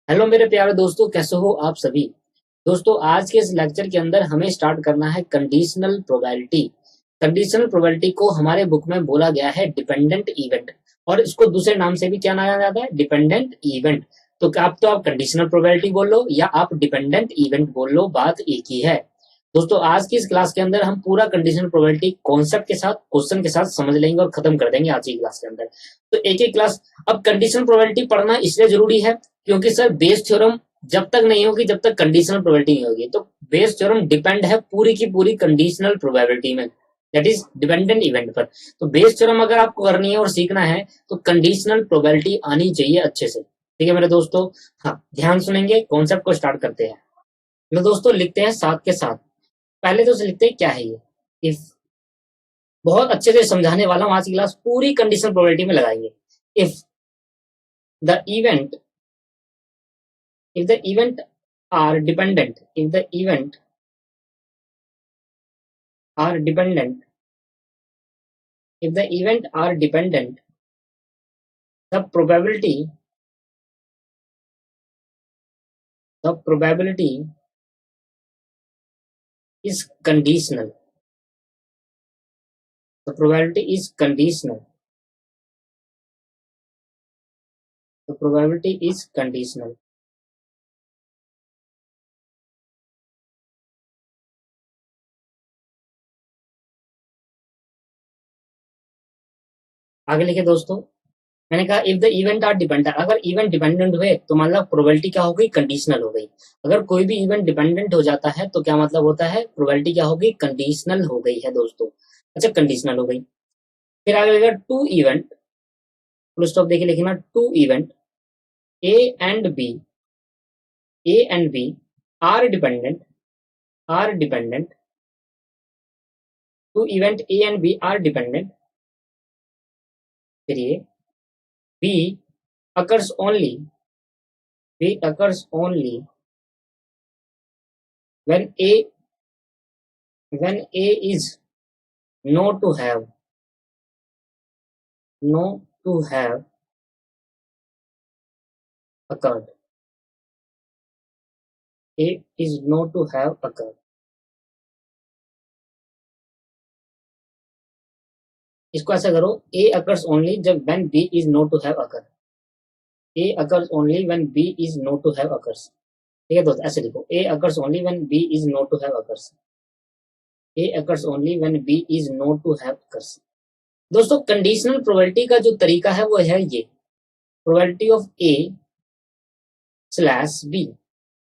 Hello मेरे प्यारे दोस्तों, कैसे हो आप सभी। दोस्तों, आज के इस लेक्चर के अंदर हमें स्टार्ट करना है कंडीशनल प्रोबेबिलिटी। कंडीशनल प्रोबेबिलिटी को हमारे बुक में बोला गया है डिपेंडेंट इवेंट, और इसको दूसरे नाम से भी क्या नाम जाता है, डिपेंडेंट इवेंट। तो आप कंडीशनल प्रोबेबिलिटी बोल लो या आप डिपेंडेंट इवेंट बोल लो, बात एक ही है। दोस्तों, आज की इस क्लास के अंदर हम पूरा कंडीशनल प्रोबेबिलिटी कॉन्सेप्ट के साथ, क्वेश्चन के साथ समझ लेंगे और खत्म कर देंगे आज की क्लास के अंदर। तो एक एक क्लास। अब कंडीशनल प्रोबेबिलिटी पढ़ना इसलिए जरूरी है क्योंकि सर बेस थ्योरम जब तक नहीं होगी जब तक कंडीशनल प्रोबेबिलिटी नहीं होगी। तो बेस थ्योरम डिपेंड है पूरी की पूरी कंडीशनल प्रोबेबिलिटी में, दैट इज डिपेंडेंट इवेंट पर। तो बेस थ्योरम अगर आपको करनी है और सीखना है तो कंडीशनल प्रोबेबिलिटी आनी चाहिए अच्छे से। ठीक है मेरे दोस्तों। हाँ, ध्यान सुनेंगे, कॉन्सेप्ट को स्टार्ट करते हैं। तो दोस्तों लिखते हैं साथ के साथ। पहले तो लिखते हैं क्या है ये इफ। बहुत अच्छे से समझाने वाला हूं, आज की क्लास पूरी कंडीशनल प्रोबेबिलिटी में लगाएंगे। If the event if the event are dependent if the event are dependent if the event are dependent the probability is conditional. The probability is conditional. The probability is conditional. आगे लिखे दोस्तों। मैंने कहा if the event are dependent, अगर event dependent हुए तो मतलब probability क्या हो गई, कंडीशनल हो गई। अगर कोई भी इवेंट डिपेंडेंट हो जाता है तो क्या मतलब होता है, प्रोबेबिलिटी क्या हो गई, कंडीशनल हो गई है दोस्तों। अच्छा, कंडीशनल हो गई। फिर आगे लिखा टू इवेंट, फुल स्टॉप देखिए लिखना, two event A and B are dependent two event A and B are dependent. फिर ये B occurs only when A is known to have occurred. A is known to have occurred. इसको ऐसा करो, A occurs only जब when B is known to have occurred. A occurs only when B is known to have occurs. ठीक है दोस्त, ऐसे लिखो, A occurs only when B is known to have occurs. A occurs only when B is known to have occurs. दोस्तों, conditional probability का जो तरीका है वो है ये, probability of A slash B।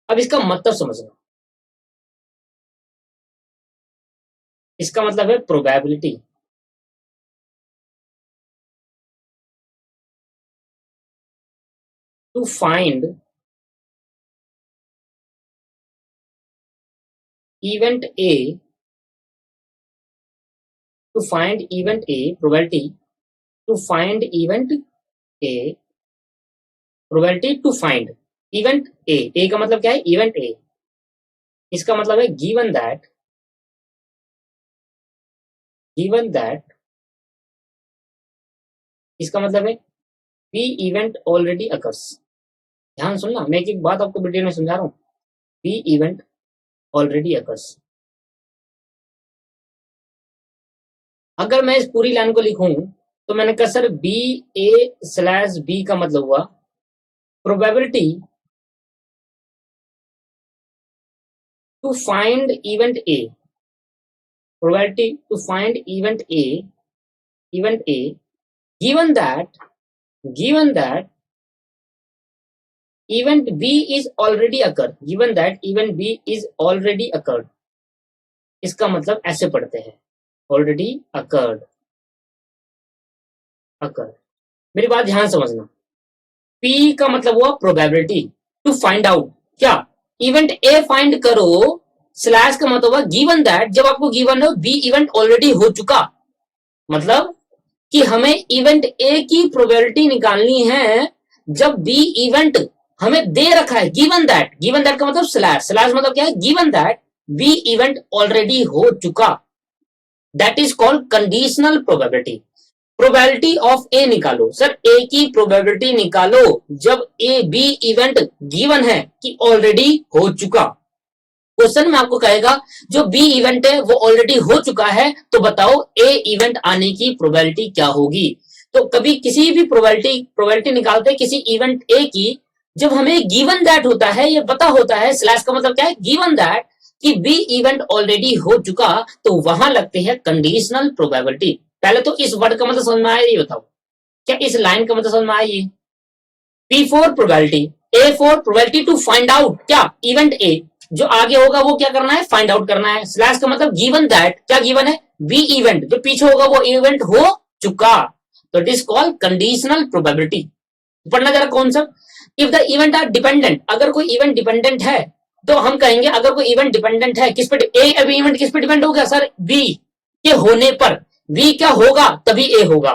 अब इसका मतलब समझना, इसका मतलब है probability to find event A, to find event A, probability to find event A, probability to find event A। A का मतलब क्या है, event A। इसका मतलब है given that इसका मतलब है B event already occurs। ध्यान सुनना, मैं एक एक बात आपको डिटेल में समझा रहा हूं। B event already occurs। अगर मैं इस पूरी लाइन को लिखूं तो मैंने कहा sir B A slash B का मतलब हुआ probability to find event A, probability to find event A given that event B is already occurred, इसका मतलब ऐसे पढ़ते हैं, already occurred। मेरी बात ध्यान समझना, P का मतलब हुआ प्रोबेबिलिटी टू फाइंड आउट, क्या इवेंट A फाइंड करो, स्लैश का मतलब हुआ गिवन दैट, जब आपको गिवन हो B इवेंट ऑलरेडी हो चुका, मतलब कि हमें इवेंट A की प्रोबेबिलिटी निकालनी है जब B इवेंट हमें दे रखा है, गिवन दैट का मतलब स्लैश मतलब क्या है, given that B event already हो चुका, that is called conditional probability. Probability of A निकालो। सर ए की प्रोबेबिलिटी निकालो जब ए बी इवेंट गिवन है कि ऑलरेडी हो चुका। क्वेश्चन में आपको कहेगा जो बी इवेंट है वो ऑलरेडी हो चुका है, तो बताओ ए इवेंट आने की प्रोबेबिलिटी क्या होगी। तो कभी किसी भी प्रोबेबिलिटी निकालते हैं किसी इवेंट ए की, जब हमें गिवन दैट होता है, ये पता होता है, स्लैश का मतलब क्या है, गिवन दैट, कि बी इवेंट ऑलरेडी हो चुका, तो वहां लगते हैं कंडीशनल प्रोबेबिलिटी। पहले तो इस वर्ड का मतलब समझ में आया, ये बताओ क्या इस लाइन का मतलब समझ में आया। ये P for probability, A for probability to find out क्या इवेंट A, जो आगे होगा वो क्या करना है, फाइंड आउट करना है। स्लैश का मतलब गिवन दैट, क्या गिवन है, B इवेंट, जो पीछे होगा वो इवेंट हो चुका, तो it is called conditional probability. पढ़ना जरा concept. If the event are dependent, अगर कोई इवेंट डिपेंडेंट है तो हम कहेंगे, अगर कोई इवेंट डिपेंडेंट है किस पे, ए अभी इवेंट किस पे डिपेंड हो गया सर, बी के होने पर। बी क्या होगा तभी ए होगा,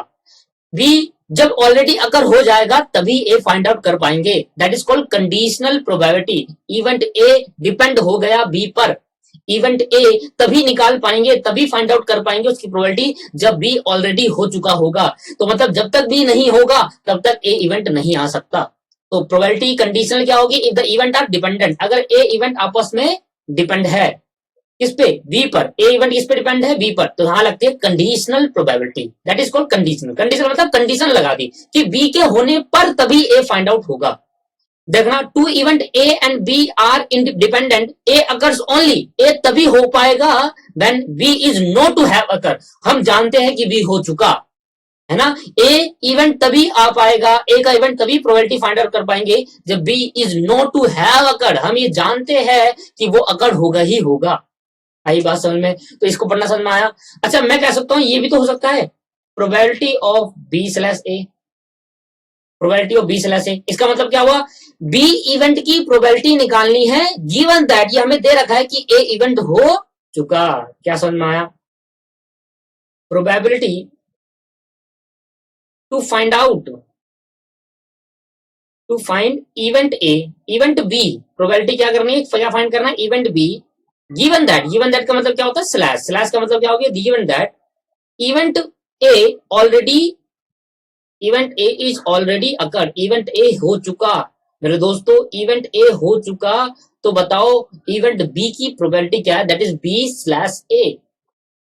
बी जब ऑलरेडी अगर हो जाएगा तभी ए फाइंड आउट कर पाएंगे, that is called conditional probability. Event A depend हो गया बी पर, इवेंट ए तभी निकाल पाएंगे, तभी फाइंड आउट कर पाएंगे उसकी प्रोबेबिलिटी जब बी ऑलरेडी हो चुका होगा। तो मतलब जब तक बी नहीं होगा तब तक ए इवेंट नहीं आ सकता। तो प्रोबेबिलिटी कंडीशनल क्या होगी, if the event are dependent, अगर ए इवेंट आपस में डिपेंड है किस पे, बी पर, ए इवेंट किस पे डिपेंड है, बी पर, तो यहां लगती है conditional probability, that is called conditional. Conditional मतलब कंडीशन लगा दी कि बी के होने पर तभी ए फाइंड आउट होगा। देखना, two event A and B are independent, A occurs only, A तभी हो पाएगा when B is known to have occur, हम जानते हैं कि बी हो चुका है ना। ए इवेंट तभी आ पाएगा, ए का इवेंट तभी प्रोबेबिलिटी फाइंड आउट कर पाएंगे जब B is known to have occur, हम ये जानते हैं कि वो अकर होगा ही होगा। आई बात समझ में, तो इसको पढ़ना समझ में आया। अच्छा मैं कह सकता हूं ये भी तो हो सकता है, probability of B slash A, probability of B slash A, इसका मतलब क्या हुआ, बी इवेंट की प्रोबेबिलिटी निकालनी है गिवन दैट, ये हमें दे रखा है कि ए इवेंट हो चुका। क्या समझ में आया, probability to find out, to find event A, event B, probability क्या करनी है, क्या फाइंड करना है, event B, given that, given that का मतलब क्या होता है, स्लैश, स्लैश का मतलब क्या हो गया, given that event A already, event A is already occurred, event A हो चुका। मेरे दोस्तों इवेंट ए हो चुका, तो बताओ इवेंट बी की प्रोबेबिलिटी क्या है, that is B slash A.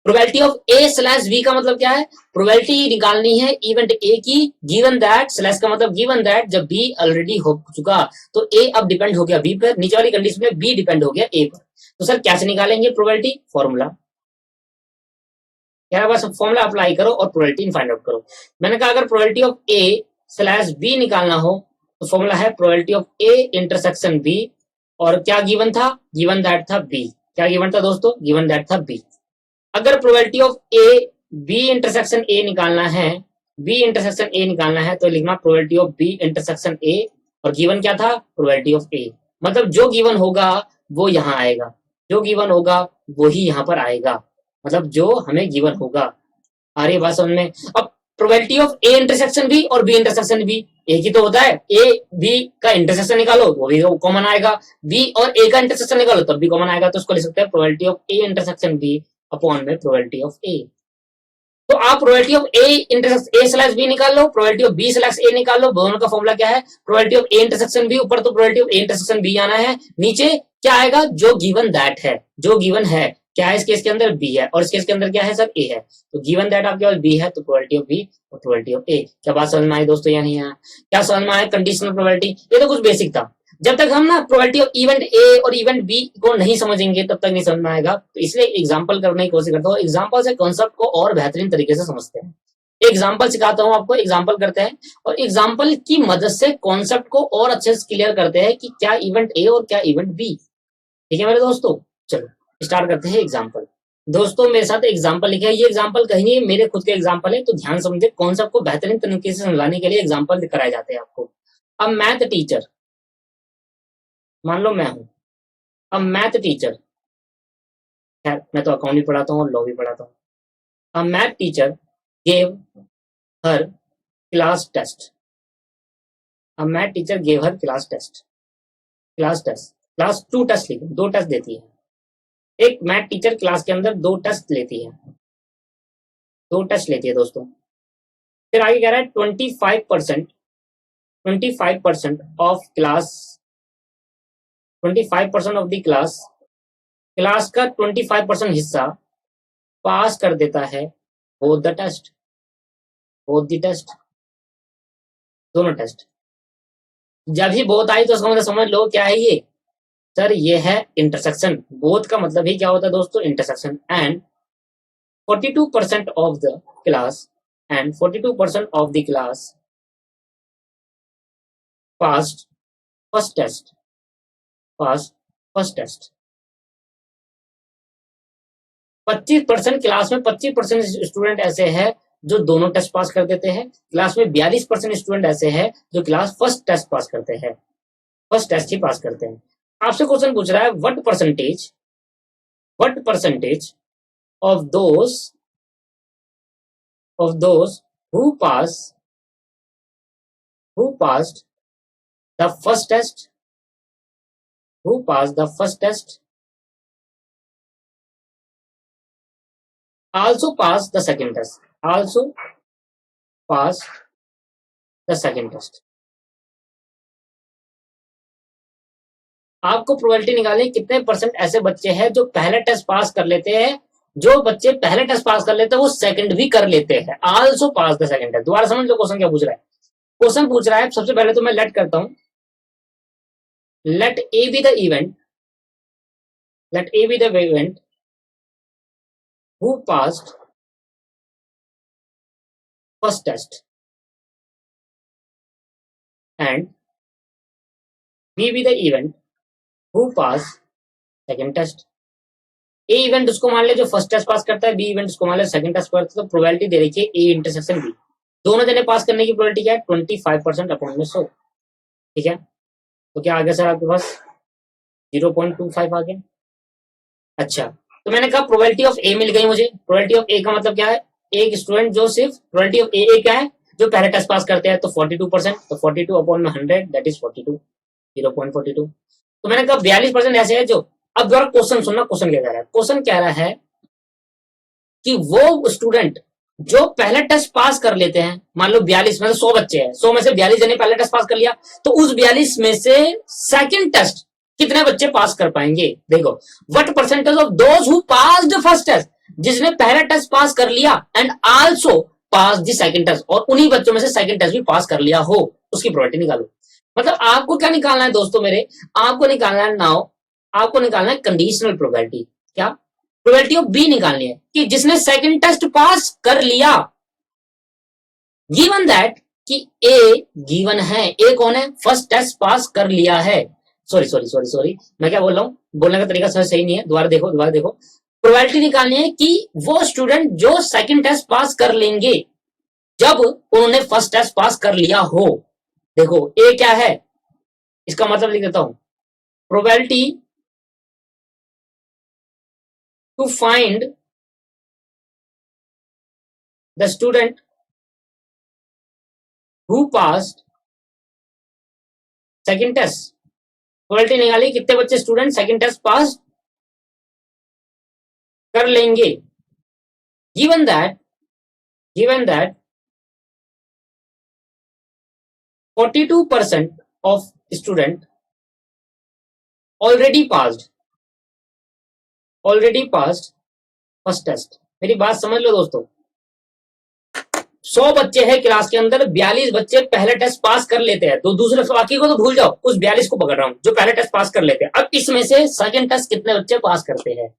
Probability of A slash B का मतलब क्या है, प्रोबेबिलिटी निकालनी है इवेंट ए की गिवन दैट, स्लैश का मतलब गिवन दैट जब बी ऑलरेडी हो चुका, तो ए अब डिपेंड हो गया बी पर, नीचे वाली कंडीशन में बी डिपेंड हो गया ए पर। तो सर कैसे निकालेंगे प्रोबेबिलिटी, फॉर्मूला, क्या बस फॉर्मूला अप्लाई करो और प्रोबेबिलिटी फाइंड आउट करो। मैंने कहा अगर probability of A slash B निकालना हो तो फॉर्मूला है probability of A intersection B, और क्या गिवन था, गिवन दैट था बी, क्या गिवन था दोस्तों, गिवन दैट था बी। अगर probability of A B intersection A निकालना है, बी इंटरसेक्शन ए निकालना है तो लिखना probability of B intersection A, और गिवन क्या था, प्रोबेबिलिटी ऑफ ए, मतलब जो गिवन होगा वो यहाँ आएगा, जो गिवन होगा वो ही यहाँ पर आएगा, मतलब जो हमें गिवन होगा। आ रही बात समझ में। अब probability of A intersection B और बी इंटरसेक्शन बी एक ही तो होता है, ए बी का इंटरसेक्शन निकालो वो भी कॉमन आएगा, बी और ए का इंटरसेक्शन निकालो तब भी कॉमन आएगा, तो उसको लिख सकते हैं probability of A intersection B upon में प्रोबेबिलिटी ऑफ ए। तो आप probability of A slash B निकाल लो, probability of B slash A निकाल लो, दोनों का फॉर्मूला क्या है, probability of A intersection B, ऊपर तो probability of A intersection B आना है, नीचे क्या आएगा, जो गिवन दैट है, जो गिवन है क्या है, इस केस के अंदर बी है और इस केस के अंदर क्या है सर, ए है, तो गिवन दैट आपके पास बी है, तो प्रोबेबिलिटी ऑफ बी और प्रोबेबिलिटी ऑफ ए। क्या बात समझ में आई दोस्तों या नहीं आया, क्या समझ में आया, कंडीशनल प्रोबेबिलिटी, ये तो कुछ बेसिक था। जब तक हम ना प्रोबेबिलिटी ऑफ इवेंट ए और इवेंट बी को नहीं समझेंगे तब तक नहीं समझ में आएगा, तो इसलिए एग्जांपल करने की कोशिश करता हूँ, एग्जांपल से कॉन्सेप्ट को और बेहतरीन तरीके से समझते हैं। एग्जाम्पल सिखाता हूँ आपको, एग्जाम्पल करते हैं और एग्जाम्पल की मदद से कॉन्सेप्ट को और अच्छे से क्लियर करते हैं कि क्या इवेंट ए और क्या इवेंट बी। ठीक है मेरे दोस्तों, चलो स्टार्ट करते हैं एग्जाम्पल। दोस्तों मेरे साथ एग्जाम्पल लिखे है, ये एग्जाम्पल कहीं नहीं मेरे खुद के एग्जाम्पल है, तो ध्यान समझे, कॉन्सेप्ट को बेहतरीन तरीके से समझाने के लिए एग्जाम्पल कराए जाते हैं आपको। अब मैथ टीचर, मान लो मैं हूं अब मैथ टीचर, खैर मैं तो अकाउंट भी पढ़ाता हूँ और लॉ भी पढ़ाता हूँ। अब math teacher gave her class test, अब math teacher gave her class test, class 2 test लिखो, 2 टेस्ट देती है, एक मैथ टीचर क्लास के अंदर 2 टेस्ट लेती है, 2 टेस्ट लेती है दोस्तों। फिर आगे कह रहा है 25% of class, 25% of the class, class का 25% हिस्सा पास कर देता है both the test, both the test, दोनों टेस्ट। जब ही बोथ आई तो उसका मतलब समझ लो क्या है ये सर, ये है इंटरसेक्शन। बोथ का मतलब ही क्या होता है दोस्तों, intersection. And 42% of the class, and 42% of the class passed first test, pass first test. 25% class में 25% स्टूडेंट ऐसे हैं जो दोनों टेस्ट पास कर देते हैं। क्लास में 42% स्टूडेंट ऐसे हैं जो क्लास फर्स्ट टेस्ट पास करते हैं, फर्स्ट टेस्ट ही पास करते हैं। आपसे क्वेश्चन पूछ रहा है what percentage of those who passed the first test, who passed the first test also passed the second test, also passed the second test। आपको प्रोबेबिलिटी निकालनी कितने परसेंट ऐसे बच्चे हैं जो पहले टेस्ट पास कर लेते हैं, जो बच्चे पहले टेस्ट पास कर लेते हैं वो सेकंड भी कर लेते हैं, also pass the second test. दोबारा समझ लो क्वेश्चन क्या पूछ रहा है। क्वेश्चन पूछ रहा है, सबसे पहले तो मैं लेट करता हूं, let A be the event, let A be the event who passed first test and B be the event who passed second test। A event उसको मान ले जो फर्स्ट टेस्ट पास करता है, बी इवेंट उसको मान ले सेकंड टेस्ट पास करता है। तो प्रोबेबिलिटी दे रखी है ए इंटरसेक्शन बी, दोनों जने पास करने की प्रोबेबिलिटी क्या है 25% अपॉन में 100। ठीक है, तो क्या आ गया सर आपके पास 0.25 आ गया। अच्छा, तो मैंने कहा प्रोबेबिलिटी ऑफ ए मिल गई मुझे। प्रोबेबिलिटी ऑफ ए का मतलब क्या है, एक स्टूडेंट जो सिर्फ प्रोबेबिलिटी ऑफ ए क्या है जो पहले टेस्ट पास करते हैं, तो 42%, तो 42 अपॉन में 100 दैट इज 42, 0.42। तो मैंने कहा 42% ऐसे है जो, अब दोबारा क्वेश्चन सुनना, क्वेश्चन क्या कह रहा है, क्वेश्चन कह रहा है कि वो स्टूडेंट जो पहले टेस्ट पास कर लेते हैं, मान लो 42 में से 100 बच्चे हैं, 100 में से 42 जने पहले टेस्ट पास कर लिया, तो उस 42 में से सेकंड टेस्ट कितने बच्चे पास कर पाएंगे। देखो, what percentage of those who passed first test, जिसने पहला टेस्ट पास कर लिया and also pass the second test, और उन्हीं बच्चों में से सेकंड टेस्ट भी पास कर लिया हो, उसकी प्रोबेबिलिटी निकालो। मतलब आपको क्या निकालना है दोस्तों मेरे, आपको निकालना है नाउ, आपको निकालना है कंडीशनल प्रोबेबिलिटी। क्या प्रोबेबिलिटी ऑफ बी निकालनी है कि जिसने सेकंड टेस्ट पास कर लिया, गिवन दैट कि ए गिवन है, ए कौन है, फर्स्ट टेस्ट पास कर लिया है। सॉरी मैं क्या बोल रहा हूं, बोलने का तरीका सही नहीं है, दोबारा देखो। प्रोबेबिलिटी निकालनी है कि वो स्टूडेंट जो सेकंड टेस्ट पास कर लेंगे जब उन्होंने फर्स्ट टेस्ट पास कर लिया हो। देखो ए क्या है, इसका मतलब लिख देता हूं, probability to find the student who passed second test। Probability निकाली कितने बच्चे स्टूडेंट सेकंड टेस्ट पास कर लेंगे, given that 42% of student already passed first test. मेरी बात समझ लो दोस्तों, 100 बच्चे हैं क्लास के अंदर, 42 बच्चे पहले टेस्ट पास कर लेते हैं, तो दूसरे बाकी को तो भूल जाओ, उस 42 को पकड़ रहा हूं जो पहले टेस्ट पास कर लेते हैं। अब इसमें से सेकंड टेस्ट कितने बच्चे पास करते हैं,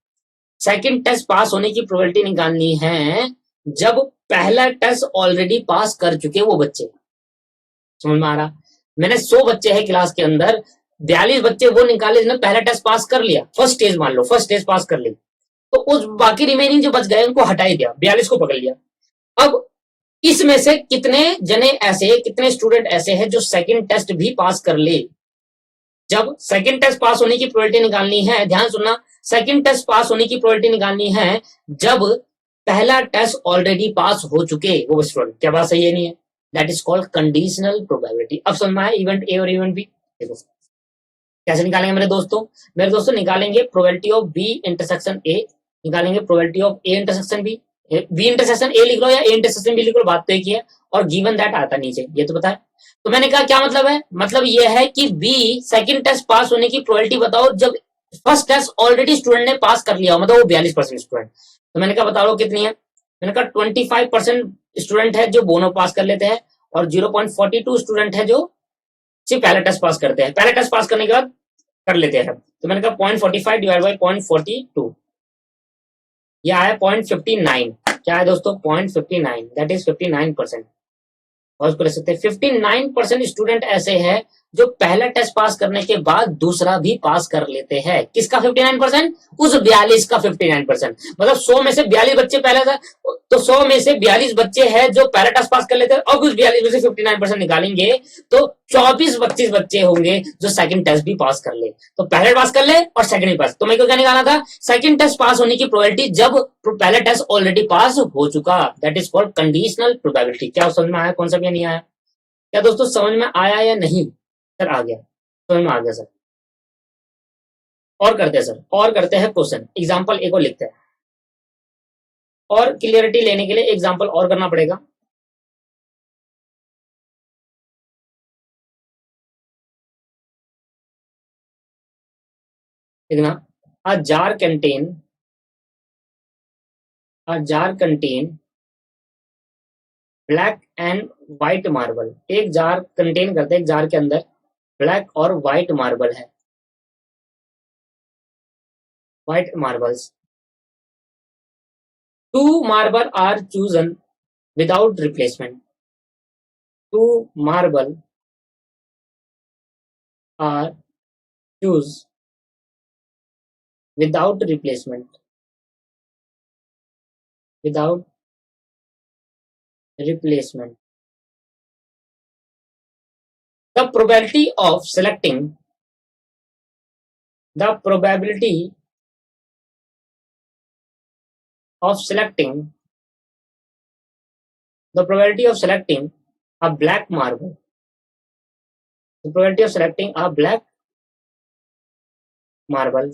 सेकंड टेस्ट पास होने की प्रोबेबिलिटी निकालनी है जब पहला टेस्ट ऑलरेडी पास कर चुके वो बच्चे। समझ में आ रहा, मैंने 100 बच्चे हैं क्लास के अंदर, 42 बच्चे वो निकाले जिन्होंने पहला टेस्ट पास कर लिया, फर्स्ट स्टेज मान लो, फर्स्ट स्टेज पास कर ली, तो उस बाकी रिमेनिंग जो बच गए उनको हटा ही दिया, 42 को पकड़ लिया। अब इसमें से कितने जने ऐसे, कितने स्टूडेंट ऐसे हैं जो सेकंड टेस्ट भी पास कर ले। जब सेकंड टेस्ट पास होने की प्रोबेबिलिटी निकालनी है, ध्यान सुनना, सेकंड टेस्ट पास होने की प्रोबेबिलिटी निकालनी है जब पहला टेस्ट ऑलरेडी पास हो चुके वो स्टूडेंट। क्या बात सही है नहीं है, that is called conditional probability. अब समझ में आया इवेंट ए और इवेंट बी। देखो कैसे निकालेंगे मेरे दोस्तों निकालेंगे probability of B intersection A, निकालेंगे probability of A intersection B, B intersection A लिख लो या ए इंटरसेक्शन बी लिख लो, बात तो एक ही है। और गिवन दैट आता नीचे, ये तो पता है। तो मैंने कहा क्या मतलब है, मतलब ये है कि बी सेकंड टेस्ट पास होने की प्रोबेबिलिटी बताओ जब फर्स्ट टेस्ट ऑलरेडी स्टूडेंट ने पास कर लिया हो, मतलब वो 42% स्टूडेंट। तो मैंने कहा बता लो कितनी है, मैंने कहा 25% स्टूडेंट है जो बोनो पास कर लेते हैं, और 0.42 स्टूडेंट है जो सिर्फ पहले टेस्ट पास करते हैं, पहले टेस्ट पास करने के बाद कर लेते हैं। तो मैंने कहा 0.45 डिवाइड बाई 0.42, यह आया 0.59। क्या है दोस्तों, 0.59, दैट इज 59%। और उसको ले सकते हैं 59% स्टूडेंट ऐसे हैं जो पहला टेस्ट पास करने के बाद दूसरा भी पास कर लेते हैं। किसका 59%, उस 42 का 59%। मतलब 100 में से 42 बच्चे पहले था, तो 100 में से 42 बच्चे हैं जो पहला टेस्ट पास कर लेते हैं, अब उस 42 में से 59% निकालेंगे तो 24-25 बच्चे होंगे जो सेकंड टेस्ट भी पास कर ले। तो पहले पास कर ले और सेकंड भी पास। तो मेरे को क्या निकालना था, सेकंड टेस्ट पास होने की प्रोबेबिलिटी जब पहले टेस्ट ऑलरेडी पास हो चुका, that is called conditional probability. क्या समझ में आया, कौन सा भी नहीं आया? क्या दोस्तों समझ में आया या नहीं? सर आ गया, समझ में आ गया सर। और करते हैं सर, और करते हैं क्वेश्चन, एग्जाम्पल एक और लिखते हैं। और क्लियरिटी लेने के लिए एग्जाम्पल और करना पड़ेगा। देखना, a jar contain, a jar contain black and white marble. एक जार कंटेन करते हैं, एक जार के अंदर ब्लैक और व्हाइट मार्बल है, white marbles. Two marble are chosen without replacement, two marble are choose without replacement, without replacement. The probability of selecting, the probability of selecting, the probability of selecting a black marble, the probability of selecting a black marble,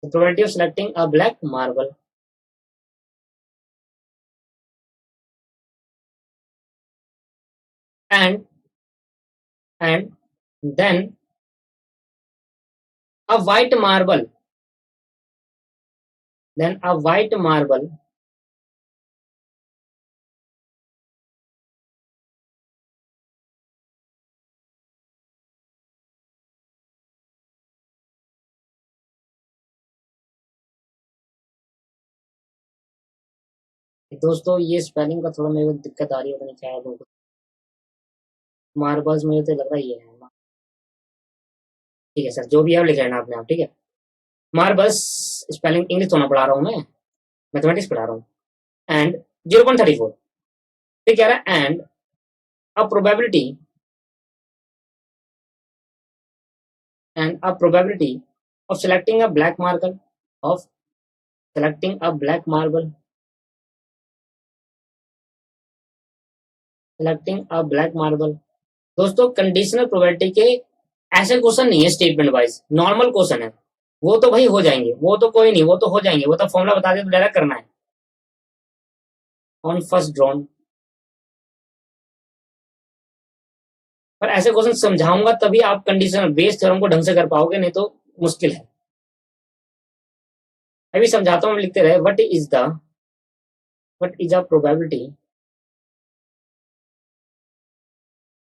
the probability of selecting a black marble and and then a white marble, then a white marble दोस्तों ये spelling का थोड़ा मेरे को दिक्कत आ रही है, पता नहीं क्या है तुमको। मार्बल्स मुझे तो लग रहा है ये है। ठीक है सर, जो भी है लिख लेना आपने आप, ठीक है। मार्बल्स स्पेलिंग इंग्लिश तो ना पढ़ा रहा हूँ मैं, मैथमेटिक्स पढ़ा रहा हूँ। एंड 0.34, फिर कह रहा है and a probability, and a probability of selecting a black marble, of selecting a black marble, selecting a black marble। दोस्तों कंडीशनल प्रोबेबिलिटी के ऐसे क्वेश्चन नहीं है स्टेटमेंट वाइज, नॉर्मल क्वेश्चन है। वो तो भाई हो जाएंगे, वो तो कोई नहीं, वो तो हो जाएंगे, वो तो फॉर्मूला बता दे तो डायरेक्ट करना है। ऑन फर्स्ट ड्रॉन, पर ऐसे क्वेश्चन समझाऊंगा तभी आप कंडीशनल बेस्ड थ्योरम को ढंग से कर पाओगे, नहीं तो मुश्किल है। अभी समझाता हूँ, लिखते रहे। What is a probability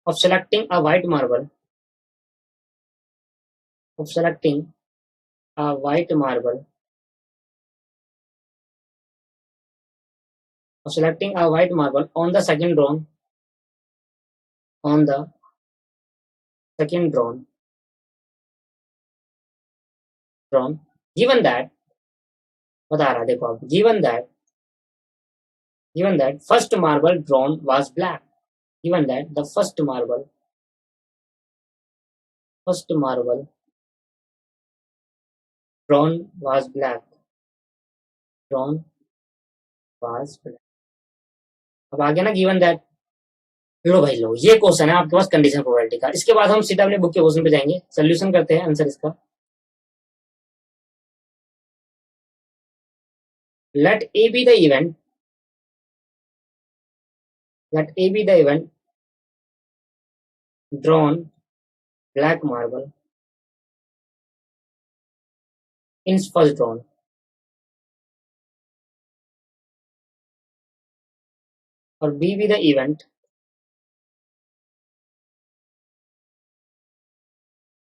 of selecting a white marble, of selecting a white marble, of selecting a white marble on the second drawn, on the second drawn, given that, बता रहा देखो आप, given that first marble drawn was black, given that the first marble drawn was black, drawn was black। अब आ गया ना given that, लो भाई लो, ये question है आपके पास कंडीशनल प्रोबेबिलिटी का। इसके बाद हम सीधा अपने बुक के क्वेश्चन पे जाएंगे, सोल्यूशन करते हैं आंसर इसका। Let A be the event, let A be the event drawn black marble in first drawn, or B be the event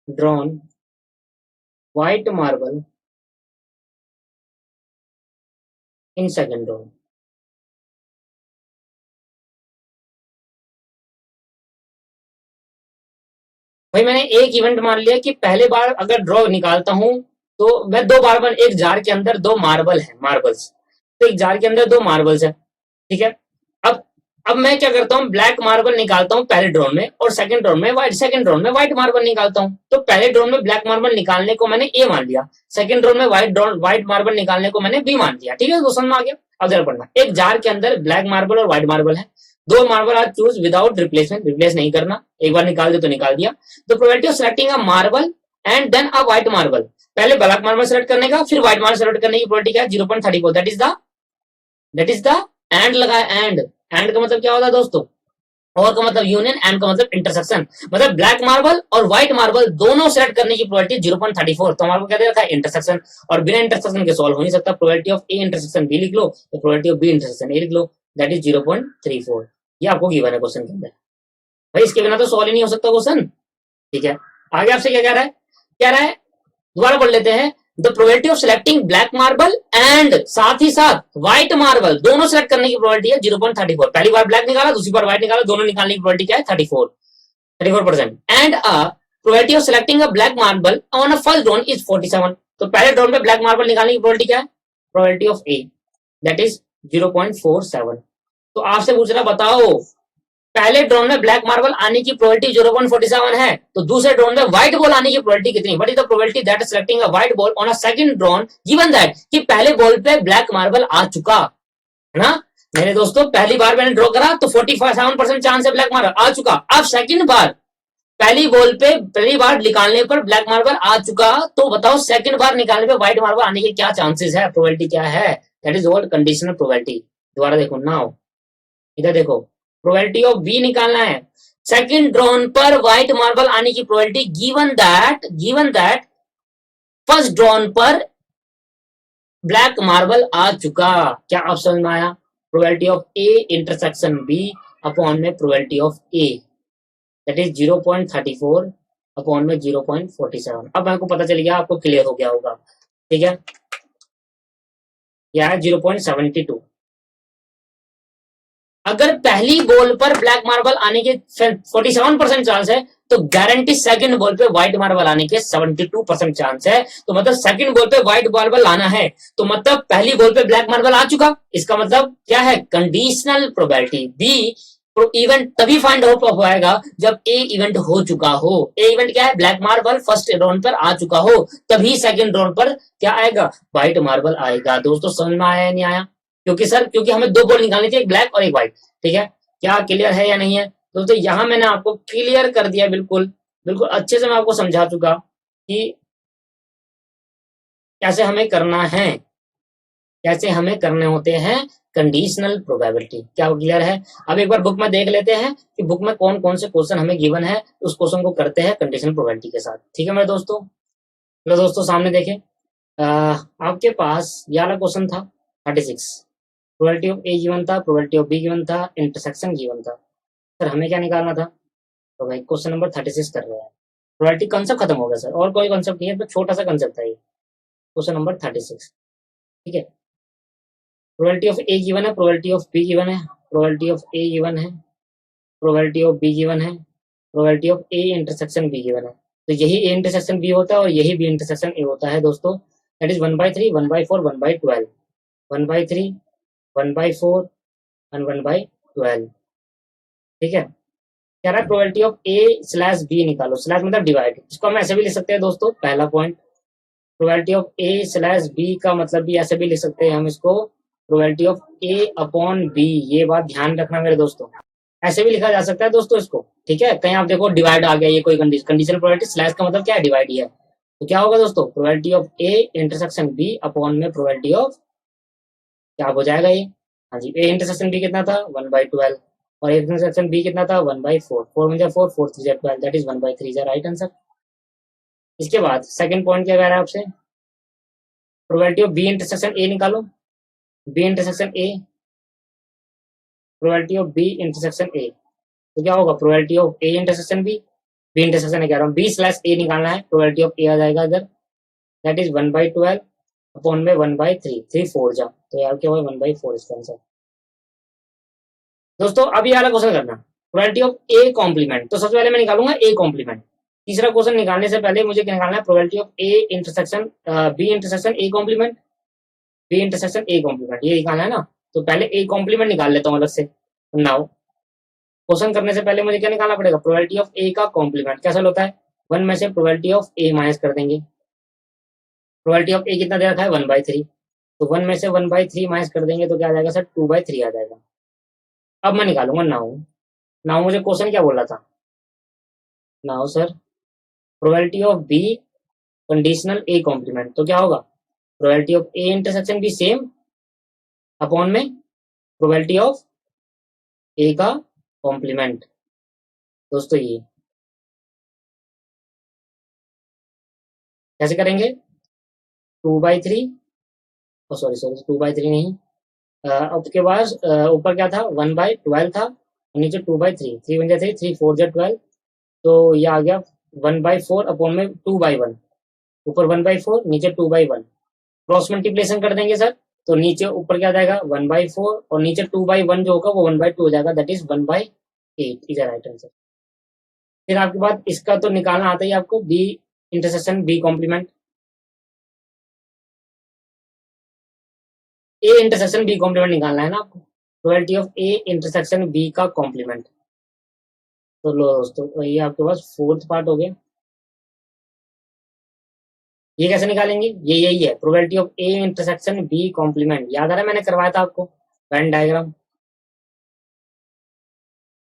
drawn white marble in second drawn। भाई मैंने एक event मान लिया कि पहले बार अगर ड्रॉ निकालता हूं तो मैं दो बार, एक जार के अंदर दो मार्बल है, मार्बल्स, तो एक जार के अंदर दो मार्बल्स है, ठीक है। अब अब मैं क्या करता हूँ, ब्लैक मार्बल निकालता हूँ पहले ड्रोन में, और सेकंड ड्रोन में व्हाइट, सेकंड ड्रोन में व्हाइट मार्बल निकालता हूँ। तो पहले ड्रोन में ब्लैक मार्बल निकालने को मैंने ए मान लिया, सेकंड ड्रोन में व्हाइट मार्बल निकालने को मैंने बी मान लिया, ठीक है। तो समझ में आ गया। अब जरा पढ़ना, एक जार के अंदर ब्लैक मार्बल और व्हाइट मार्बल है, दो marble are choose without replacement, replace नहीं करना, एक बार निकाल दे तो निकाल दिया। तो probability of selecting a marble and then a white marble, पहले ब्लैक मार्बल सेलेक्ट करने का फिर व्हाइट मार्बल सेलेक्ट करने की प्रोबेबिलिटी क्या है, 0.34। दैट इज द एंड लगा, एंड का मतलब क्या होता है दोस्तों, और का मतलब यूनियन, एंड का मतलब इंटरसेक्शन। मतलब ब्लैक मार्बल और व्हाइट मार्बल दोनों सेलेक्ट करने की प्रोबेबिलिटी 0.34। तो हमारे को क्या दे रखा है, इंटरसेक्शन, और बिना इंटरसेक्शन के सॉल्व हो नहीं सकता। Probability of A intersection B लिख लो, तो probability of B intersection A लिख लो, दैट इज 0.34। ये आपको गिवन है क्वेश्चन के अंदर। भाई इसके बिना तो सॉल्व ही नहीं हो सकता क्वेश्चन, ठीक है। आगे आपसे क्या कह रहा है, कह रहा है, दोबारा पढ़ लेते हैं, the probability of selecting black marble and साथ ही साथ व्हाइट मार्बल दोनों सेलेक्ट करने की प्रोबेबिलिटी है 0.34। पहली बार ब्लैक निकाला, दूसरी बार व्हाइट निकाला, दोनों निकालने की प्रोबेबिलिटी क्या है, 34%। And probability of selecting a black marble on a first drone is 47। तो पहले ड्रोन में ब्लैक मार्बल निकालने की प्रोबेबिलिटी क्या है, probability of A, that is 0.47। तो आपसे पूछ रहा, बताओ पहले ड्रोन में ब्लैक मार्बल आने की प्रोबेबिलिटी 0.47 है, तो दूसरे ड्रोन में व्हाइट बॉल आने की प्रोबेबिलिटी कितनी, what is the probability that selecting a white ball on a second drone given that, कि पहले बॉल पे ब्लैक मार्बल आ चुका है ना मेरे दोस्तों। पहली बार मैंने ड्रॉ करा तो 47% चांस है ब्लैक मार्बल आ चुका। अब सेकंड बार पहली बॉल पे पहली बार निकालने पर ब्लैक मार्बल आ चुका, तो बताओ सेकंड बार निकालने पे व्हाइट मार्बल आने के क्या चांसेस है, प्रोबेबिलिटी क्या है, that is what conditional probability. दोबारा देखो नाउ, इधर देखो, प्रोबेबिलिटी ऑफ बी निकालना है, सेकंड ड्रोन पर व्हाइट मार्बल आने की probability given that first drawn पर ब्लैक मार्बल आ चुका। क्या आप समझ में आया, probability of A intersection B upon में probability of A, that is 0.34 upon में 0.47। अब आपको पता चल गया, आपको क्लियर हो गया होगा, ठीक है। यह है 0.72। अगर पहली बॉल पर ब्लैक मार्बल आने के 47% चांस है, तो गारंटी सेकंड बॉल पे व्हाइट मार्बल आने के 72% चांस है। तो मतलब सेकंड बॉल पे व्हाइट मार्बल आना है, तो मतलब पहली बॉल पे ब्लैक मार्बल आ चुका। इसका मतलब क्या है, कंडीशनल प्रोबेबिलिटी बी इवेंट तभी फाइंड आउट हो पाएगा जब ए इवेंट हो चुका हो। ए इवेंट क्या है, ब्लैक मार्बल फर्स्ट राउंड पर आ चुका हो, तभी सेकंड राउंड पर क्या आएगा, व्हाइट मार्बल आएगा। दोस्तों समझ में आया या नहीं आया, क्योंकि सर क्योंकि हमें दो बॉल निकालनी थी, एक ब्लैक और एक व्हाइट, ठीक है। क्या क्लियर है या नहीं है दोस्तों, यहां मैंने आपको क्लियर कर दिया, बिल्कुल बिल्कुल अच्छे से मैं आपको समझा चुका कि कैसे हमें करना है, कैसे हमें करने होते हैं कंडीशनल प्रोबेबिलिटी। क्या क्लियर है। अब एक बार बुक में देख लेते हैं कि बुक में कौन कौन से क्वेश्चन हमें गिवन है, उस क्वेश्चन को करते हैं कंडीशनल प्रोबेबिलिटी के साथ, ठीक है मेरे दोस्तों। लो दोस्तों सामने देखें, आपके पास ये वाला क्वेश्चन था 36, प्रोबेबिलिटी ऑफ ए गिवन था, प्रोबेबिलिटी ऑफ बी गिवन था, इंटरसेक्शन गिवन था। सर हमें क्या निकालना था, तो भाई क्वेश्चन नंबर 36 कर रहे हैं। प्रोबेबिलिटी कंसेप्ट खत्म हो गया सर, और कोई कंसेप्ट नहीं है, तो छोटा सा कंसेप्ट है ये, क्वेश्चन नंबर 36, ठीक है। प्रोबेबिलिटी ऑफ ए गिवन है, प्रोबेबिलिटी ऑफ बी गिवन है, प्रोबेबिलिटी ऑफ ए गिवन है, प्रोबेबिलिटी ऑफ बी गिवन है, probability of A intersection be given है। तो यही ए इंटरसेक्शन बी होता है और यही बी इंटरसेक्शन ए होता है दोस्तों। दैट इज 1/3, 1/4, 1/12, 1/3, 1/4 एंड 1/12, ठीक है। कह रहा है probability of A slash B निकालो, स्लैश मतलब डिवाइड, इसको हम ऐसे भी लिख सकते हैं दोस्तों, पहला point. Probability of A slash B का मतलब भी ऐसे भी लिख सकते हैं हम इसको, probability of A upon B. ये बात ध्यान रखना मेरे दोस्तों, ऐसे भी लिखा जा सकता है दोस्तों इसको, ठीक है। कहीं आप देखो डिवाइड आ गया, ये कोई कंडीशनल प्रोबेबिलिटी, स्लैश का मतलब क्या है, डिवाइड ही है। तो क्या होगा दोस्तों, probability of A intersection B upon में प्रोबेबिलिटी ऑफ, क्या हो जाएगा ये, हाँ जी, ए इंटरसेक्शन बी कितना था 1/12, और ए इंटरसेक्शन बी कितना था 1/4, 4 1 4 4 3 12, that is 1/3 is right answer. इसके बाद सेकंड पॉइंट क्या कह रहा है आपसे, probability of B intersection A निकालो, B intersection A, probability of B intersection A, तो क्या होगा probability of A intersection B intersection कह रहा हूँ, बी स्लैश ए निकालना है, प्रोबेबिलिटी ऑफ ए आ जाएगा इधर, दैट इज 1/12 अपॉन में 1/3, 3 4 जा, तो यार क्या होगा 1/4 इसका आंसर। दोस्तों अब ये वाला क्वेश्चन करना, प्रोबेबिलिटी ऑफ ए कॉम्प्लीमेंट, तो सबसे पहले मैं निकालूंगा ए कॉम्प्लीमेंट। तीसरा क्वेश्चन निकालने से पहले मुझे क्या निकालना है, probability of A intersection B intersection A complement, B intersection A complement ये निकालना है ना। तो पहले ए कॉम्प्लीमेंट निकाल लेता हूँ अलग से। नाउ क्वेश्चन करने से पहले मुझे क्या निकालना पड़ेगा, प्रोबेबिलिटी ऑफ ए का कॉम्प्लीमेंट कैसा होता है, 1 में से प्रोबेबिलिटी ऑफ ए माइनस कर देंगे, प्रोबेबिलिटी ऑफ ए कितना दे रखा है 1/3, तो 1 में से 1/3 माइनस कर देंगे तो क्या आ जाएगा सर 2/3 आ जाएगा। अब मैं निकालूंगा नाउ, नाउ मुझे क्वेश्चन क्या बोला था, now sir probability of B conditional A complement, तो क्या होगा probability of A intersection B same upon में प्रोबेबिलिटी ऑफ ए का कॉम्प्लीमेंट। दोस्तों ये कैसे करेंगे, 2/3, सॉरी सॉरी 2/3 नहीं, आपके पास ऊपर क्या था 1/12 था, और नीचे 2/3, 3 1 3 3 4 12, तो ये आ गया 1/4 अपॉन में 2/1, ऊपर 1/4 नीचे 2/1, क्रॉस मल्टीप्लेशन कर देंगे सर, तो नीचे ऊपर क्या जाएगा 1/4 और नीचे 2/1 जो होगा वो 1/2 हो जाएगा, that is 1/8 is right answer. फिर आपके बाद इसका तो निकालना आता ही आपको, B intersection B complement, A intersection B complement निकालना है ना आपको, probability of A intersection B का कॉम्प्लीमेंट। तो लो दोस्तों ये आपके पास फोर्थ पार्ट हो गया, ये कैसे निकालेंगे, ये यही है probability of A intersection B complement, याद आ रहा है मैंने करवाया था आपको Venn diagram,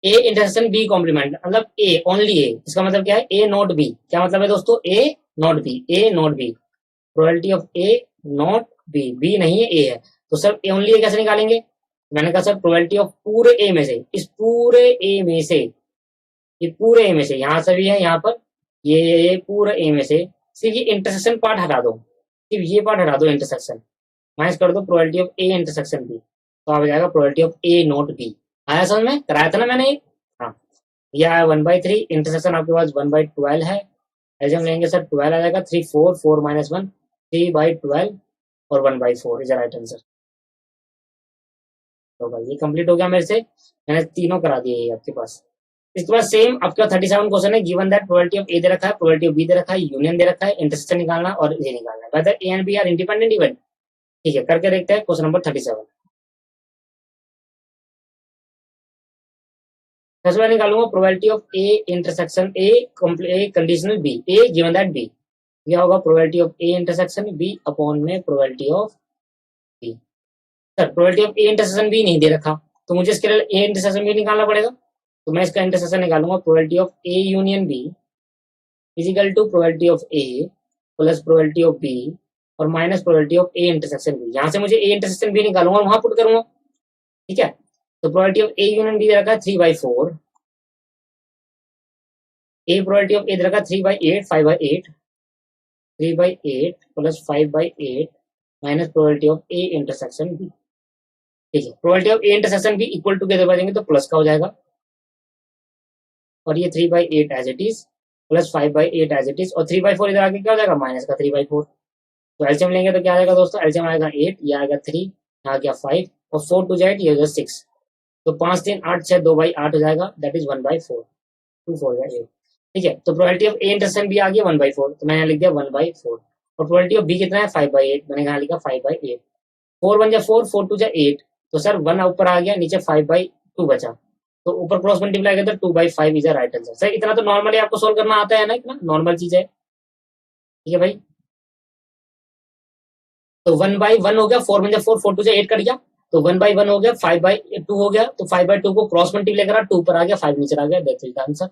A intersection B complement मतलब ए ओनली ए, इसका मतलब क्या है ए नॉट बी, क्या मतलब है दोस्तों A not B, A not B, probability of A not B, B नहीं है ए है, तो सर ए ओनली ए कैसे निकालेंगे, मैंने कहा सर प्रोबेबिलिटी ऑफ पूरे ए में से, इस पूरे ए में से, ये पूरे ए में से, यहाँ से भी है यहाँ पर, ये पूरे ए में से सिर्फ ये इंटरसेक्शन पार्ट हटा दो, सिर्फ ये पार्ट हटा दो इंटरसेक्शन, माइनस कर दो probability of A intersection B, तो आ जाएगा probability of A not B. आया समझ में, कराया था ना मैंने ये, हाँ यह है 1/3, इंटरसेक्शन आपके पास 1/12 है, एल्सियम लेंगे सर 12 आ जाएगा, 3 4 4 -1 3/12 और 1/4 इज राइट आंसर। तो भाई ये कंप्लीट हो गया मेरे से, मैंने तीनों करा दिए ये आपके पास। इसके बाद सेम आपका 37 क्वेश्चन है, गिवन दैट प्रोबेबिलिटी ऑफ ए दे रखा है, प्रोबेबिलिटी ऑफ बी दे रखा है, यूनियन दे रखा है, इंटरसेक्शन निकालना और ये निकालना है, whether A and B are independent event. ठीक है करके देखते हैं क्वेश्चन नंबर 37। सबसे पहले निकालूंगा probability of A intersection A conditional B, A given that B, क्या होगा probability of A intersection B upon में probability of B. Sir probability of A intersection B नहीं दे रखा, तो मुझे इसके लिए ए इंटरसेक्शन बी निकालना पड़ेगा, तो मैं इसका इंटरसेक्शन निकालूंगा, probability of A union B equal to probability of A plus probability of B और minus probability of A intersection B, यहाँ से मुझे ए इंटरसेक्शन बी निकालूंगा वहां पुट करूंगा, ठीक है। तो probability of A union B दे रखा है 3/4, ए प्रोबेबिलिटी ऑफ ए दे रखा है 3/8 5/8, 3/8 plus 5/8 minus probability of A intersection B, ठीक है। Probability of A intersection B equal to कैसे बचेंगे, तो प्लस का हो जाएगा, और ये 3/8 as it is plus 5/8 as it is, और 3/4 इधर आगे क्या हो जाएगा माइनस का 3/4, तो एलसीएम लेंगे तो क्या आएगा दोस्तों, एलसीएम आएगा 8, ये आएगा 3, यहाँ गया 5 और 4 टू जाए ये हो जाएगा 6, तो 5 3 8 6 2/8 हो जाएगा, दैट इज 1/4, 2 4 8, ठीक है। तो probability of A intersection B आ गया 1/4, तो मैंने लिख दिया 1/4, और प्रोबेबिलिटी ऑफ बी कितना है 5/8, मैंने यहाँ लिखा 5/8, 4 1 जा 4 4 2 जा 8, तो सर 1 ऊपर आ गया, नीचे 5/2 बचा, तो ऊपर क्रॉस मल्टीप्लाई करते 2/5 इज राइट आंसर। सर इतना तो नॉर्मली आपको सोल्व करना आता है ना, इतना नॉर्मल चीज है, ठीक है भाई। तो 1/1 हो गया, 4 1 जा 4 4 2 जा 8 कट गया, तो 1/1 हो गया, 5/2 हो गया, तो 5/2 को क्रॉस मल्टीप्लाई करा, 2 पर आ गया, 5 नीचे आ गया, दैट्स इट आंसर।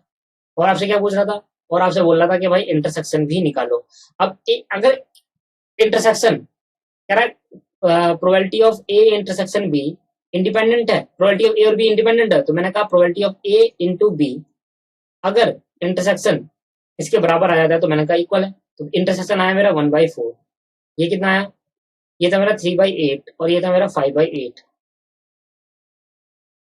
और आपसे क्या पूछ रहा था? और आपसे बोल रहा था कि भाई इंटरसेक्शन भी निकालो। अब अगर इंटरसेक्शन कह रहा है probability of A intersection B independent है, प्रोबेबिलिटी ऑफ ए और बी इंडिपेंडेंट है, तो मैंने कहा probability of A into B अगर इंटरसेक्शन इसके बराबर आ जाता है तो मैंने कहा इक्वल है। तो इंटरसेक्शन आया मेरा 1/4, ये कितना आया? ये था मेरा 3/8 और ये था मेरा 5/8।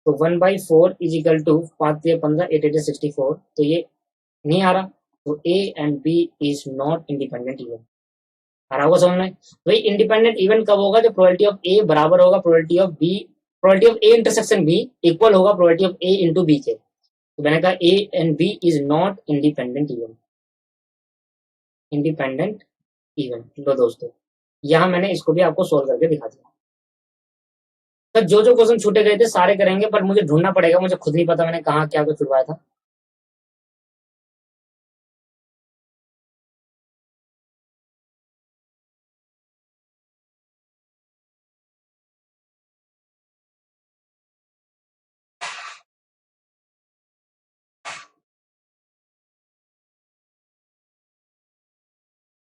तो 1/4 इज इक्वल टू 5×3 = 15, 8×8 = 64। तो ये नहीं आ रहा, तो A and B is not independent event. आ रहा होगा समझ में? भाई इंडिपेंडेंट इवन कब होगा? जब प्रोबेबिलिटी ऑफ ए बराबर होगा probability of B, probability of A intersection B equal होगा probability of A into B के। तो मैंने कहा A and B is not independent event, independent event. लो दोस्तों, यहाँ मैंने इसको भी आपको सोल्व करके दिखा दिया। तो जो जो क्वेश्चन छूटे गए थे सारे करेंगे, पर मुझे ढूंढना पड़ेगा, मुझे खुद नहीं पता मैंने कहाँ क्या छुड़वाया था।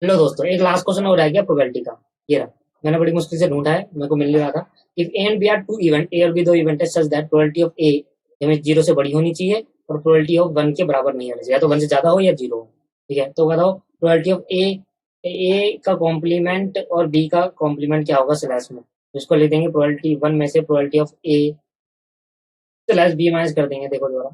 लो दोस्तों, एक लास्ट क्वेश्चन और रह गया प्रोबेबिलिटी का। ये रहा, मैंने बड़ी मुश्किल से ढूंढा है, मेरे को मिल नहीं रहा था। If A and B are two event, A और बी दो इवेंट है, such that probability of A हमें 0 से बड़ी होनी चाहिए और प्रोबेबिलिटी ऑफ 1 के बराबर नहीं होनी चाहिए, या तो 1 से ज्यादा हो या 0 हो। ठीक है, तो बताओ प्रोबेबिलिटी ऑफ ए का कॉम्प्लीमेंट और बी का कॉम्प्लीमेंट क्या होगा स्लैश में। तो इसको लिख देंगे प्रोबेबिलिटी 1 में से probability of A slash B minus कर देंगे। देखो दोबारा,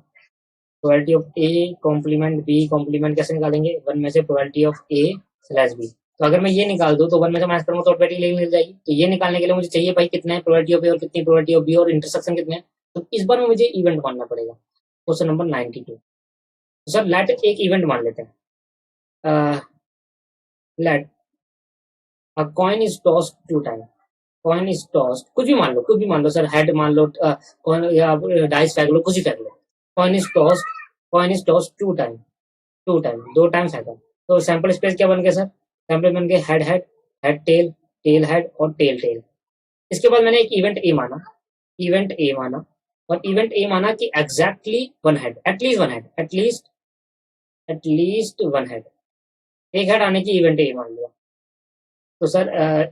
probability of A complement B complement कैसे निकालेंगे? 1 में से probability of A slash B. तो अगर मैं ये निकाल दूं तो 1 में से माइनस करूंगा तो ऑटोमेटिकली मिल जाएगी। तो ये निकालने के लिए मुझे चाहिए भाई कितना है प्रोबेबिलिटी ऑफ ए और कितनी प्रोबेबिलिटी ऑफ बी और इंटरसेक्शन कितने हैं। तो इस बार में मुझे इवेंट मानना पड़ेगा। Question number 92। तो सर लेट एक इवेंट मान लेते हैं। Let a coin is tossed 2 time, coin is tossed, कुछ भी मान लो, कुछ भी मान लो सर, हेड मान लो, कॉइन या डाइस फेंक लो, कुछ ही फेंक लो। Coin is tossed, coin is tossed 2 time, 2 time, 2 time फेंका। तो सैंपल स्पेस क्या बन गया सर? सैंपल बन गए head head, head tail, tail head और टेल टेल। इसके बाद मैंने एक इवेंट ए माना, इवेंट ए माना, और इवेंट ए माना कि exactly 1 head, at least 1 head, at least 1 head, एक हेड आने की इवेंट ए मान लिया। तो सर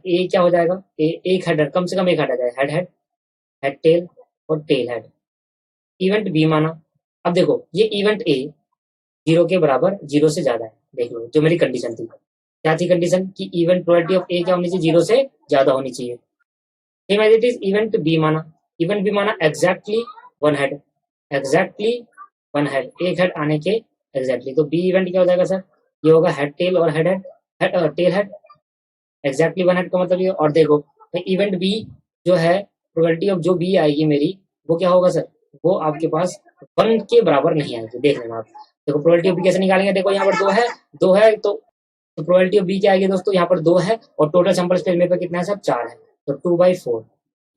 ए क्या हो जाएगा? एक हेड, कम से कम एक हेड आ जाएगा, हेड हेड, हेड टेल और टेल हेड। इवेंट बी माना, अब देखो ये इवेंट ए 0 के बराबर, 0 से ज्यादा है। देख लो जो मेरी कंडीशन थी, क्या थी कंडीशन? कि इवेंट प्रोबेबिलिटी ऑफ ए क्या होनी चाहिए? 0 से ज्यादा होनी चाहिए। Same as it is event B माना, इवेंट बी माना एग्जैक्टली 1 हेड, एग्जैक्टली 1 हेड, एक हेड आने के एग्जैक्टली। तो बी इवेंट क्या हो जाएगा सर? ये होगा हेड टेल और head head, tail head, exactly 1 head का मतलब ये। और देखो इवेंट बी जो है, प्रोबेबिलिटी ऑफ जो बी आएगी मेरी, वो क्या होगा सर? वो आपके पास 1 के बराबर नहीं आएगी। देख लेना आप, देखो प्रोबेबिलिटी ऑफ बी कैसे निकालेंगे? देखो यहाँ पर 2 है, 2 है, तो प्रोबेबिलिटी ऑफ बी क्या आएगी दोस्तों? यहाँ पर 2 है और टोटल सैंपल स्पेस मेरे पे कितना है सर? 4 है, तो 2/4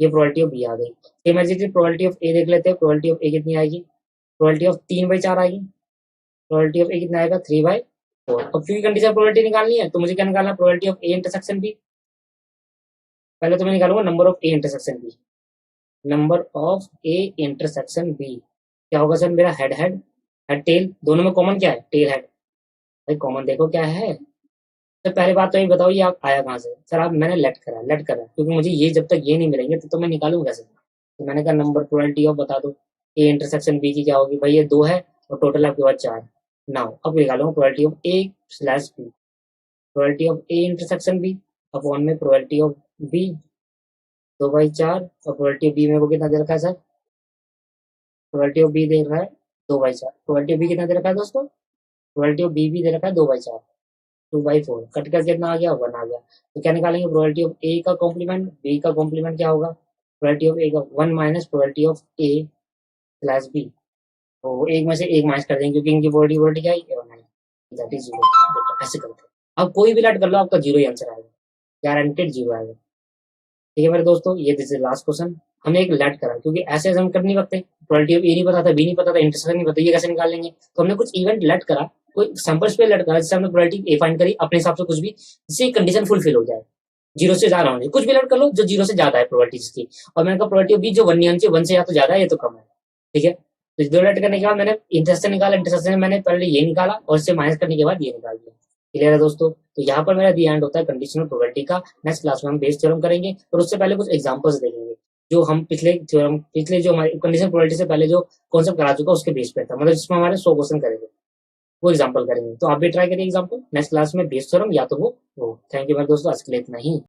ये प्रोबेबिलिटी ऑफ बी आ गई। Same as it is probability of A देख लेते हैं, प्रोबेबिलिटी ऑफ ए कितनी आएगी? प्रोबेबिलिटी ऑफ 3/4 आएगी, प्रोबेबिलिटी ऑफ ए कितना आएगा? 3/4। अब क्योंकि कंडीशन प्रोबेबिलिटी निकालनी है तो मुझे क्या निकालना? Probability of A intersection B. पहले तो मैं निकालूंगा number of A intersection B, number of A intersection B क्या होगा सर? मेरा हेड हेड, हेड टेल, दोनों में कॉमन क्या है? Tail head. भाई कॉमन देखो क्या है। तो पहली बात तो ये बताओ, ये आप आया कहाँ से? सर आप मैंने लेट करा, लेट करा, क्योंकि मुझे ये जब तक ये नहीं मिलेंगे तो मैं निकालूंगा कैसे? तो मैंने कहा नंबर प्रोबेबिलिटी ऑफ बता दो ए इंटरसेक्शन बी की क्या होगी? भाई ये 2 है और टोटल आपके पास 4। नाउ अब निकालूंगा probability of A slash B, probability of A intersection B upon में प्रोबेबिलिटी ऑफ बी 2/4, और प्रोबेबिलिटी ऑफ बी में को कितना दे रखा है सर? प्रोबेबिलिटी ऑफ बी दे रखा है 2/4। प्रोबेबिलिटी ऑफ बी कितना दे रखा है दोस्तों? प्रोबेबिलिटी ऑफ बी भी दे रखा है 2/4, 2/4 कट कर कितना आ गया? 1 आ गया। तो क्या निकालेंगे? प्रोबेबिलिटी ऑफ ए का कॉम्प्लीमेंट, बी का कॉम्प्लीमेंट क्या होगा? प्रोबेबिलिटी ऑफ ए का 1 minus probability of A plus B. तो एक में से एक माइनस कर देंगे क्योंकि इनकी प्रोबेबिलिटी क्या है? That is 0। ऐसे करते हैं। अब कोई भी लेट कर लो, आपका 0 ही आंसर आएगा, गारंटेड 0 आएगा। ठीक है मेरे दोस्तों, ये दिस इज लास्ट क्वेश्चन। हमने एक लेट करा क्योंकि ऐसे हम कर नहीं सकते, प्रोबेबिलिटी ऑफ ए नहीं पता था, बी नहीं पता था, इंटरसेक्शन नहीं पता, ये कैसे निकाल लेंगे? तो हमने कुछ इवेंट लेट करा, कोई सैंपल्स पे लेट करा, जिससे हमने प्रोबेबिलिटी ए फाइंड करी अपने हिसाब से कुछ भी, जिससे कंडीशन फुलफिल हो जाए। जीरो से ज्यादा होनी, कुछ भी लेट कर लो जो जीरो से ज्यादा है प्रोबेबिलिटी इसकी। और मैंने कहा प्रोबेबिलिटी बी जो वन नहीं होनी चाहिए, वन से या तो ज्यादा है या तो कम है। ठीक है, तो दो लेट करने के बाद मैंने इंटरसेक्शन निकाला, इंटरसेक्शन में मैंने पहले ये निकाला और इससे माइनस करने के बाद ये निकाल दिया। क्लियर है दोस्तों? तो यहाँ पर मेरा दी एंड होता है कंडीशनल प्रोबेबिलिटी का। नेक्स्ट क्लास में हम बेस थ्योरम करेंगे और उससे पहले कुछ एग्जांपल्स देखेंगे जो हम पिछले थ्योरम, पिछले जो हमारे कंडीशनल प्रोबेबिलिटी से पहले जो कॉन्सेप्ट करा चुका उसके बेस पे था, मतलब जिसमें हमारे 100 क्वेश्चन करेंगे, वो एग्जांपल करेंगे। तो आप भी ट्राई करिए एग्जांपल नेक्स्ट क्लास में बेस थ्योरम या तो वो। थैंक यू मेरे दोस्तों, आज के लिए इतना ही।